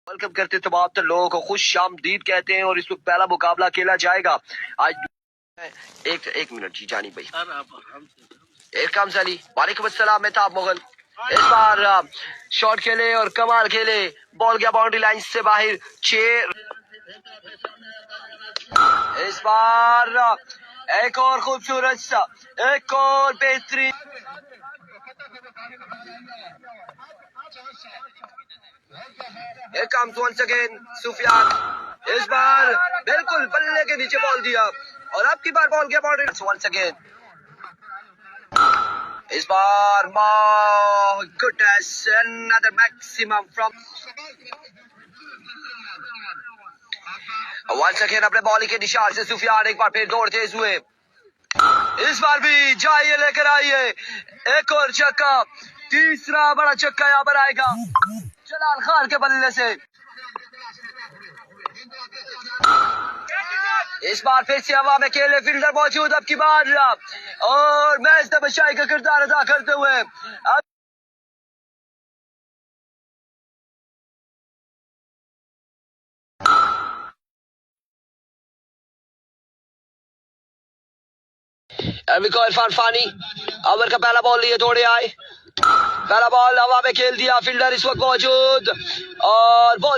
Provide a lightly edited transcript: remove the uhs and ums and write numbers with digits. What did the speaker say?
Welcome करते तमाम तो लोगों को खुश आमदीद कहते हैं और इस वक्त पहला मुकाबला खेला जाएगा आज। एक मिनट जी जानी भाई इरकाम सली वालेकुम अस्सलाम। मैं था मुगल इस बार शॉट खेले और कमाल खेले, बॉल गया बाउंड्री लाइन से बाहर। 6 इस बार एक और खूबसूरत सा, एक और बेहतरीन। Here comes once again Sufiyan, इस बार बिल्कुल बल्ले के नीचे बॉल दिया और अब की बार बॉल गया बाउंड्री। once again इस बार my goodness another maximum from once again अपने बॉलिंग के निशान से सुफियान एक बार फिर दौड़ तेज हुए। इस बार भी जाइए लेकर आइए एक और छक्का, तीसरा बड़ा छक्का यहाँ पर आएगा जलाल खान के बल्ले से। इस बार फिर से हवा में खेले फील्डर मौजूद अब की बार और मैच तमाशाई का किरदार अदा करते हुए अब इरफान फानी ओवर का पहला बॉल लिए दौड़े आए, पहला बॉल हवा में खेल दिया, फील्डर इस वक्त मौजूद और बॉल